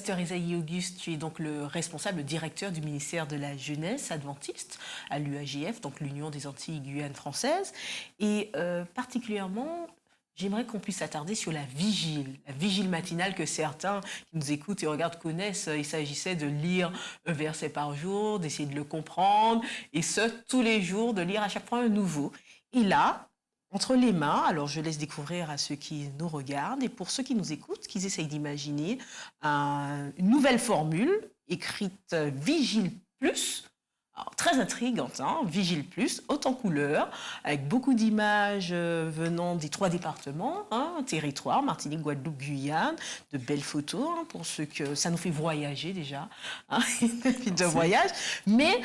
Pasteur Isaïe Auguste, tu es donc le responsable, le directeur du ministère de la jeunesse adventiste à l'UAJF, donc l'Union des Antilles Guyane française. Et particulièrement, j'aimerais qu'on puisse s'attarder sur la vigile matinale que certains qui nous écoutent et regardent connaissent. Il s'agissait de lire un verset par jour, d'essayer de le comprendre, et ce, tous les jours, de lire à chaque fois un nouveau. Et là, entre les mains, alors je laisse découvrir à ceux qui nous regardent et pour ceux qui nous écoutent, qu'ils essayent d'imaginer une nouvelle formule écrite Vigile Plus. Alors, très intrigante, hein, Vigile Plus, haute en couleur, avec beaucoup d'images venant des 3 départements, hein, territoire, Martinique, Guadeloupe, Guyane, de belles photos, hein, pour ceux que ça nous fait voyager déjà, hein, de voyage, mais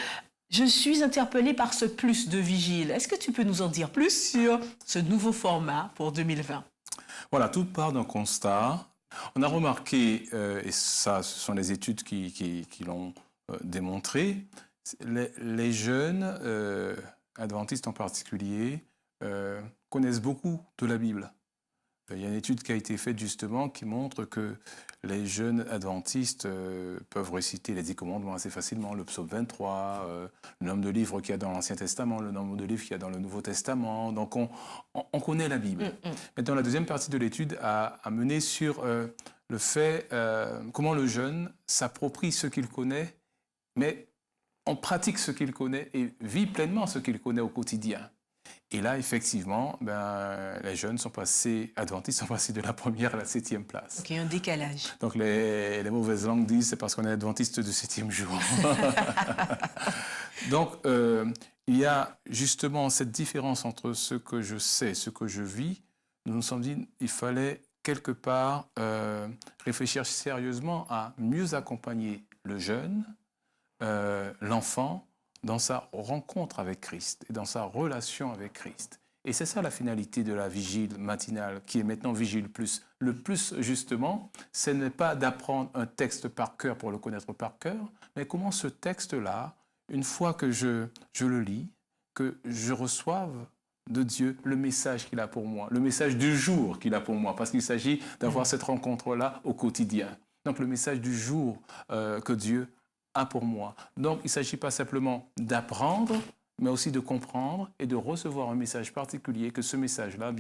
je suis interpellée par ce plus de vigile. Est-ce que tu peux nous en dire plus sur ce nouveau format pour 2020? Voilà, tout part d'un constat. On a remarqué, et ça, ce sont les études qui l'ont démontré, les jeunes, adventistes en particulier, connaissent beaucoup de la Bible. Il y a une étude qui a été faite justement qui montre que les jeunes adventistes peuvent réciter les 10 commandements assez facilement, le psaume 23, le nombre de livres qu'il y a dans l'Ancien Testament, le nombre de livres qu'il y a dans le Nouveau Testament. Donc on connaît la Bible. Maintenant, la deuxième partie de l'étude a mené sur le fait comment le jeune s'approprie ce qu'il connaît, mais on pratique ce qu'il connaît et vit pleinement ce qu'il connaît au quotidien. Et là, effectivement, les jeunes adventistes sont passés de la 1e à la 7e place. Donc il y a un décalage. Donc les mauvaises langues disent c'est parce qu'on est adventiste du 7e jour. Donc il y a justement cette différence entre ce que je sais, ce que je vis. Nous nous sommes dit qu'il fallait quelque part réfléchir sérieusement à mieux accompagner le jeune, l'enfant, dans sa rencontre avec Christ et dans sa relation avec Christ. Et c'est ça la finalité de la vigile matinale, qui est maintenant Vigile Plus. Le plus, justement, ce n'est pas d'apprendre un texte par cœur pour le connaître par cœur, mais comment ce texte-là, une fois que je le lis, que je reçoive de Dieu le message qu'il a pour moi, le message du jour qu'il a pour moi, parce qu'il s'agit d'avoir cette rencontre-là au quotidien. Donc le message du jour que Dieu a pour moi. Donc, il ne s'agit pas simplement d'apprendre, mais aussi de comprendre et de recevoir un message particulier, que ce message-là,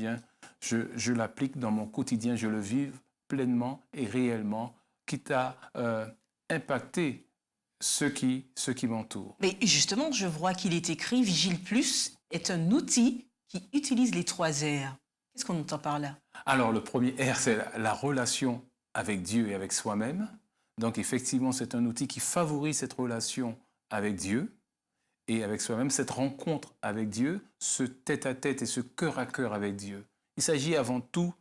je l'applique dans mon quotidien, je le vive pleinement et réellement, quitte à impacter ceux qui m'entourent. Mais justement, je vois qu'il est écrit Vigile Plus est un outil qui utilise les 3 R. Qu'est-ce qu'on entend par là? Alors, le premier R, c'est la relation avec Dieu et avec soi-même. Donc, effectivement, c'est un outil qui favorise cette relation avec Dieu et avec soi-même, cette rencontre avec Dieu, ce tête-à-tête et ce cœur-à-cœur avec Dieu. Il s'agit avant tout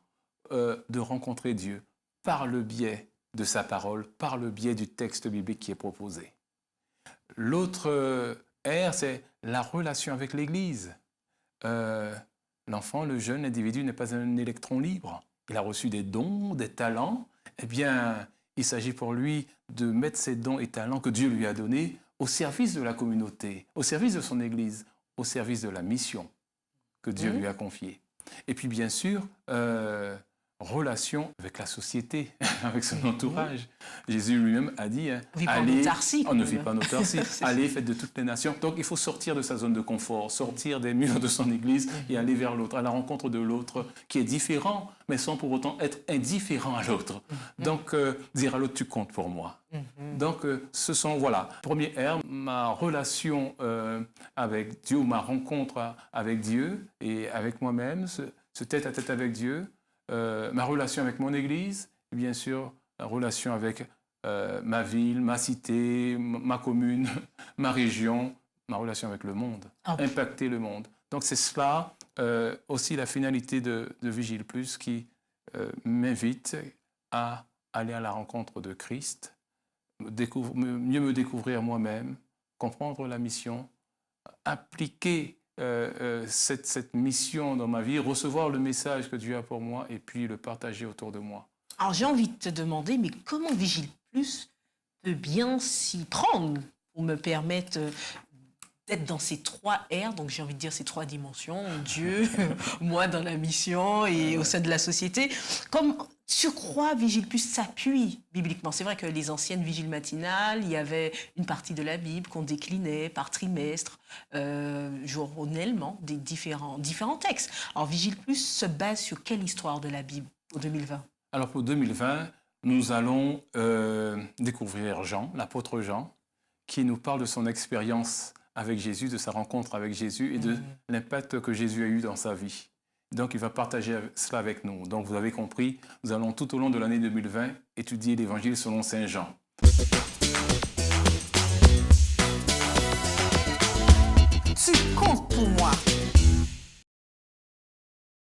de rencontrer Dieu par le biais de sa parole, par le biais du texte biblique qui est proposé. L'autre R, c'est la relation avec l'Église. L'enfant, le jeune individu n'est pas un électron libre. Il a reçu des dons, des talents. Eh bien, il s'agit pour lui de mettre ses dons et talents que Dieu lui a donnés au service de la communauté, au service de son Église, au service de la mission que Dieu lui a confiée. Et puis bien sûr, relation avec la société, avec son entourage. Jésus lui-même a dit, allez, on ne vit pas en autarcie, allez, faites de toutes les nations. Donc il faut sortir de sa zone de confort, sortir des murs de son église et aller vers l'autre, à la rencontre de l'autre qui est différent, mais sans pour autant être indifférent à l'autre. Donc dire à l'autre, tu comptes pour moi. Donc ce sont, voilà, premier R, ma relation avec Dieu, ma rencontre avec Dieu et avec moi-même, ce tête-à-tête avec Dieu, ma relation avec mon église, et bien sûr, la relation avec ma ville, ma cité, ma commune, ma région, ma relation avec le monde, impacter le monde. Donc c'est cela aussi la finalité de Vigile Plus qui m'invite à aller à la rencontre de Christ, mieux me découvrir moi-même, comprendre la mission, appliquer cette mission dans ma vie, recevoir le message que Dieu a pour moi et puis le partager autour de moi. Alors j'ai envie de te demander, mais comment Vigile Plus peut bien s'y prendre pour me permettre d'être dans ces 3 R, donc j'ai envie de dire ces 3 dimensions, Dieu, moi dans la mission et au sein de la société. Comme sur quoi Vigile Plus s'appuie bibliquement? C'est vrai que les anciennes vigiles matinales, il y avait une partie de la Bible qu'on déclinait par trimestre, journellement, des différents textes. Alors Vigile Plus se base sur quelle histoire de la Bible pour 2020? Alors pour 2020, nous allons découvrir Jean, l'apôtre Jean, qui nous parle de son expérience avec Jésus, de sa rencontre avec Jésus et de l'impact que Jésus a eu dans sa vie. Donc, il va partager cela avec nous. Donc, vous avez compris, nous allons tout au long de l'année 2020 étudier l'Évangile selon Saint Jean. Tu comptes pour moi